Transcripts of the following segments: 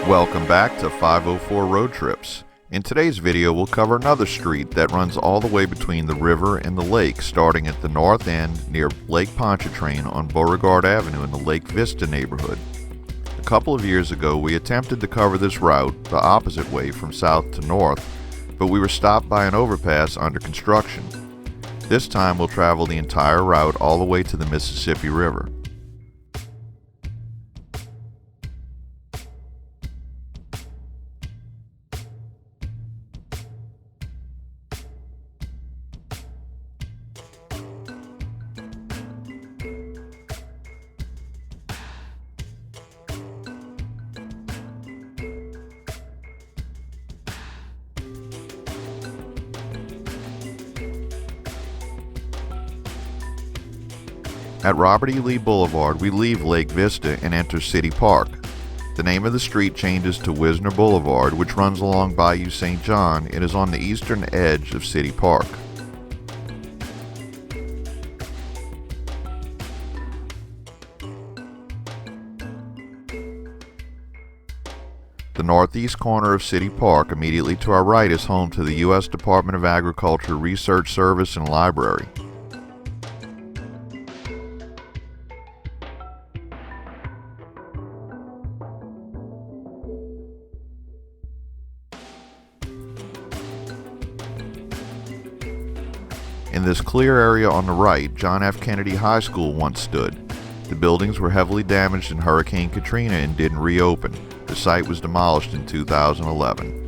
Welcome back to 504 Road Trips. In today's video we'll cover another street that runs all the way between the river and the lake, starting at the north end near Lake Pontchartrain on Beauregard Avenue in the Lake Vista neighborhood. A couple of years ago we attempted to cover this route the opposite way from south to north, but we were stopped by an overpass under construction. This time we'll travel the entire route all the way to the Mississippi River. At Robert E. Lee Boulevard, we leave Lake Vista and enter City Park. The name of the street changes to Wisner Blvd, which runs along Bayou St. John and is on the eastern edge of City Park. The northeast corner of City Park, immediately to our right, is home to the U.S. Department of Agriculture Research Service and Library. In this clear area on the right, John F. Kennedy High School once stood. The buildings were heavily damaged in Hurricane Katrina and didn't reopen. The site was demolished in 2011.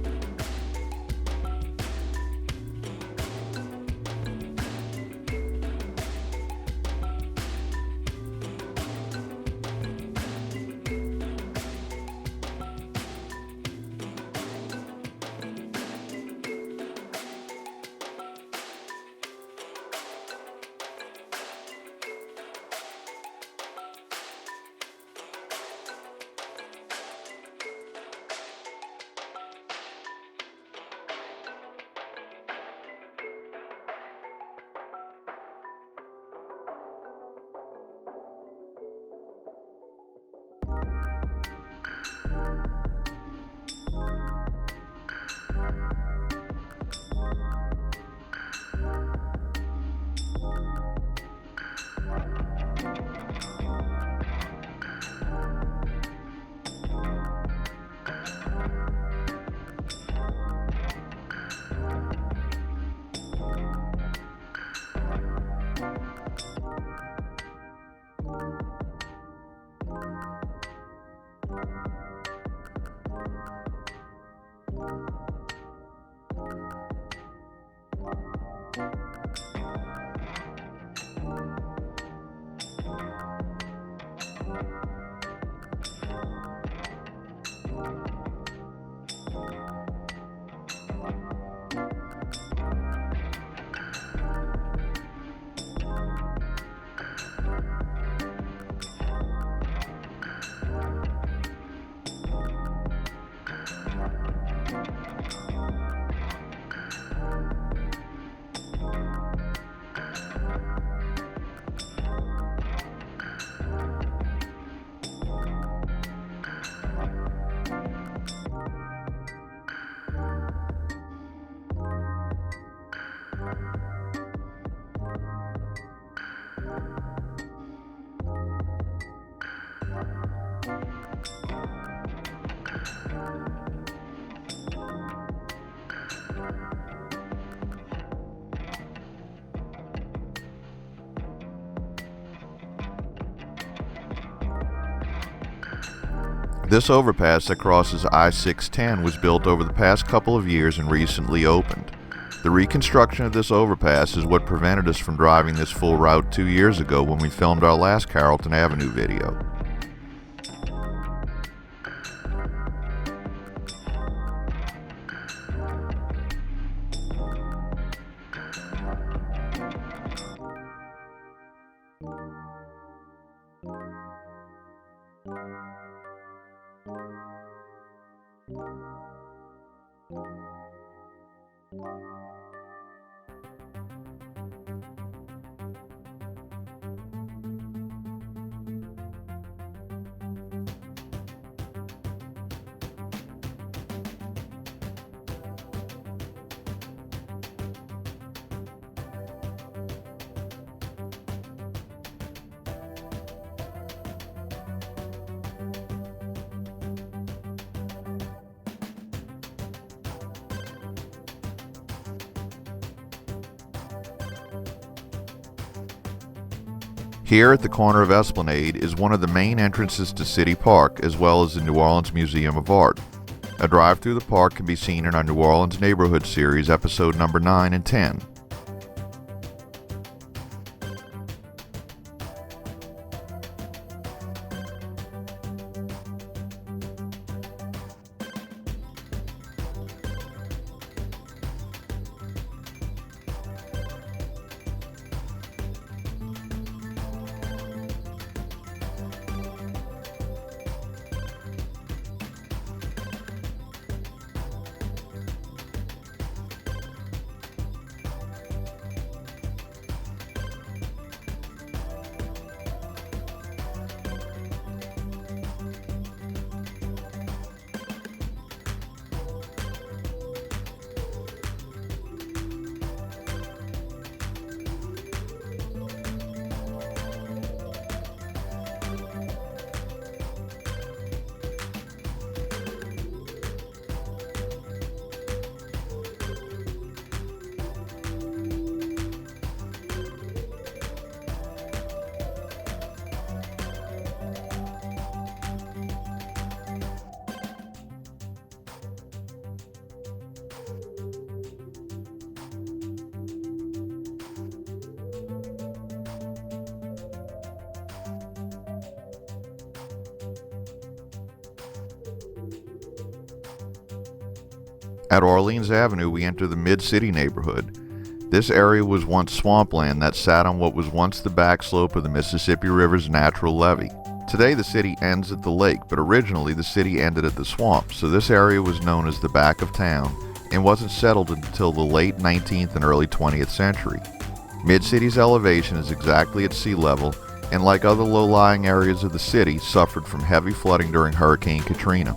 This overpass that crosses I-610 was built over the past couple of years and recently opened. The reconstruction of this overpass is what prevented us from driving this full route 2 years ago when we filmed our last Carrollton Avenue video. Here at the corner of Esplanade is one of the main entrances to City Park, as well as the New Orleans Museum of Art. A drive through the park can be seen in our New Orleans Neighborhood Series, episode number 9 and 10. At Orleans Avenue, we enter the Mid-City neighborhood. This area was once swampland that sat on what was once the back slope of the Mississippi River's natural levee. Today the city ends at the lake, but originally the city ended at the swamp, so this area was known as the back of town and wasn't settled until the late 19th and early 20th century. Mid-City's elevation is exactly at sea level, and like other low-lying areas of the city, suffered from heavy flooding during Hurricane Katrina.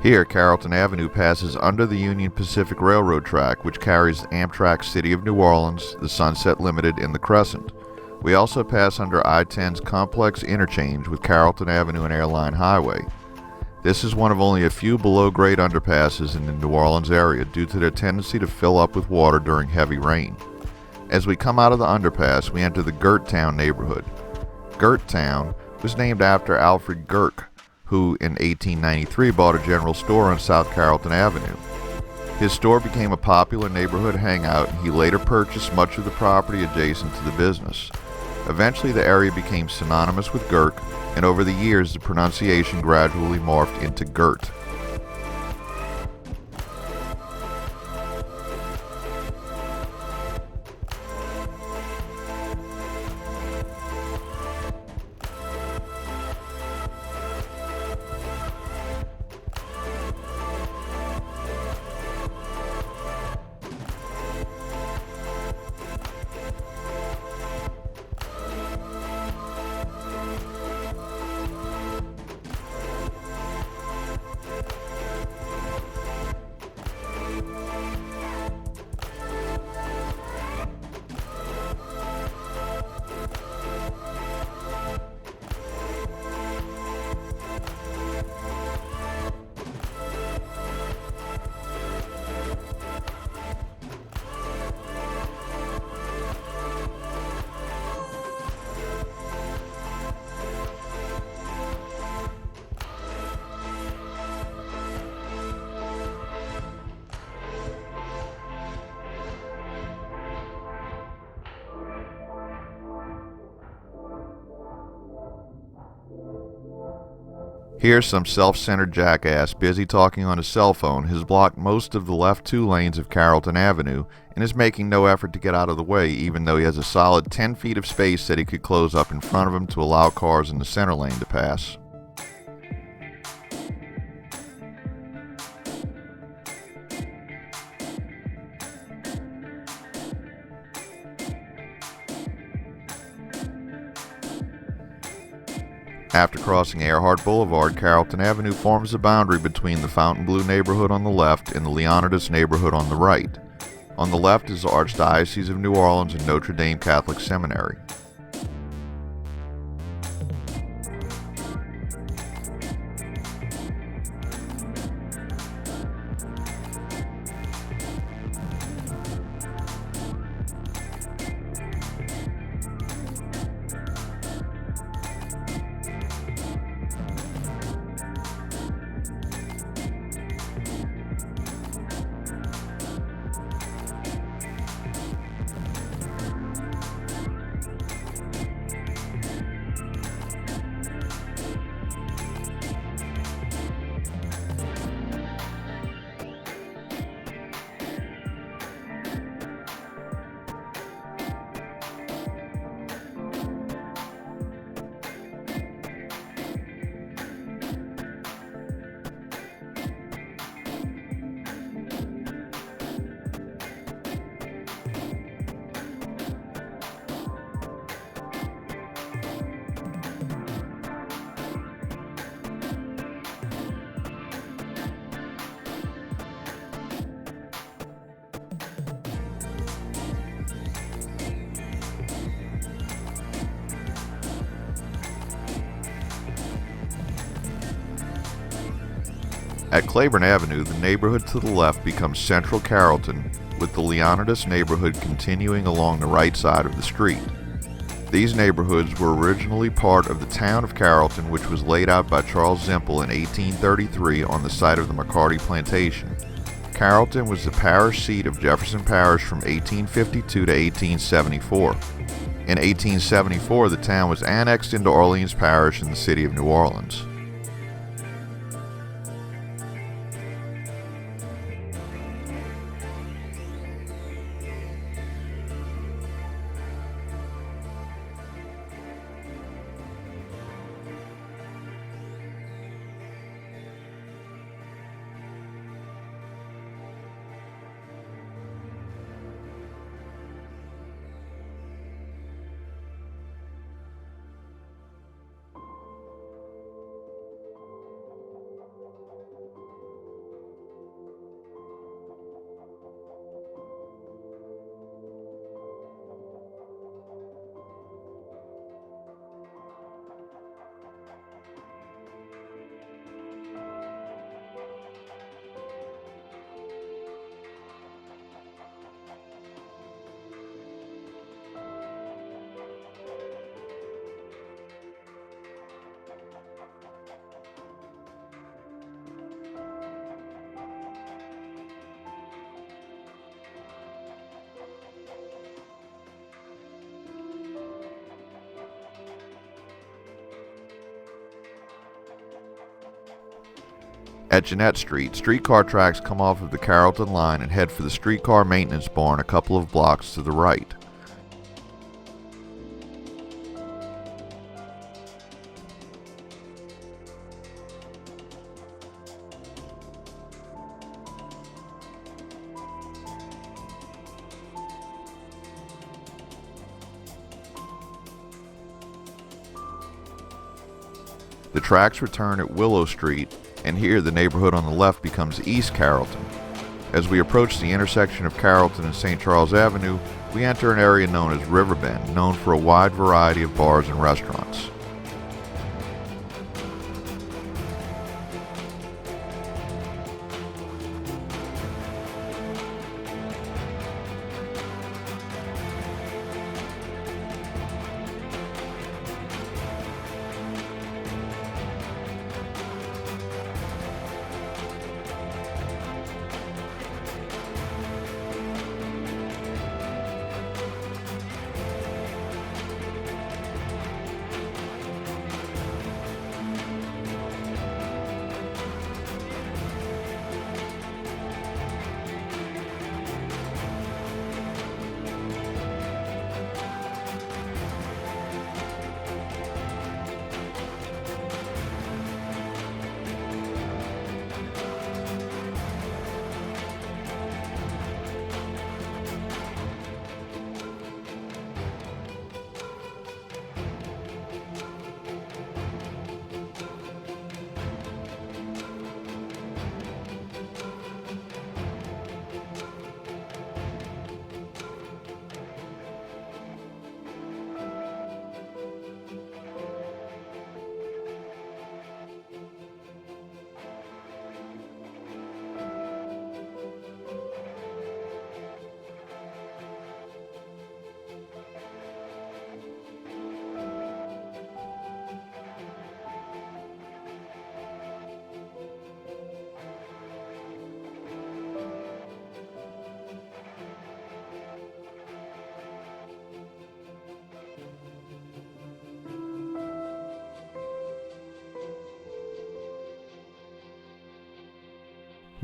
Here, Carrollton Avenue passes under the Union Pacific Railroad track, which carries Amtrak's City of New Orleans, the Sunset Limited, and the Crescent. We also pass under I-10's complex interchange with Carrollton Avenue and Airline Highway. This is one of only a few below-grade underpasses in the New Orleans area due to their tendency to fill up with water during heavy rain. As we come out of the underpass, we enter the Gert Town neighborhood. Gert Town was named after Alfred Gert, who in 1893 bought a general store on South Carrollton Avenue. His store became a popular neighborhood hangout, and he later purchased much of the property adjacent to the business. Eventually, the area became synonymous with Gert, and over the years, the pronunciation gradually morphed into Gert. Here, some self-centered jackass busy talking on his cell phone has blocked most of the left two lanes of Carrollton Avenue and is making no effort to get out of the way, even though he has a solid 10 feet of space that he could close up in front of him to allow cars in the center lane to pass. After crossing Earhart Boulevard, Carrollton Avenue forms the boundary between the Fontainebleau neighborhood on the left and the Leonidas neighborhood on the right. On the left is the Archdiocese of New Orleans and Notre Dame Catholic Seminary. At Claiborne Avenue, the neighborhood to the left becomes Central Carrollton, with the Leonidas neighborhood continuing along the right side of the street. These neighborhoods were originally part of the town of Carrollton, which was laid out by Charles Zimpel in 1833 on the site of the McCarty Plantation. Carrollton was the parish seat of Jefferson Parish from 1852 to 1874. In 1874, the town was annexed into Orleans Parish in the city of New Orleans. At Jeanette Street, streetcar tracks come off of the Carrollton line and head for the streetcar maintenance barn a couple of blocks to the right. The tracks return at Willow Street, and here the neighborhood on the left becomes East Carrollton. As we approach the intersection of Carrollton and St. Charles Avenue, we enter an area known as Riverbend, known for a wide variety of bars and restaurants.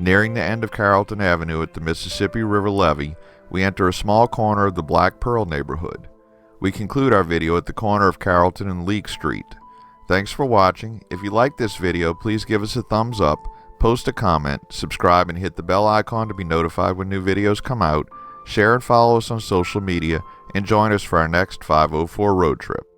Nearing the end of Carrollton Avenue at the Mississippi River Levee, we enter a small corner of the Black Pearl neighborhood. We conclude our video at the corner of Carrollton and Leek Street. Thanks for watching. If you liked this video, please give us a thumbs up, post a comment, subscribe, and hit the bell icon to be notified when new videos come out. Share and follow us on social media, and join us for our next 504 road trip.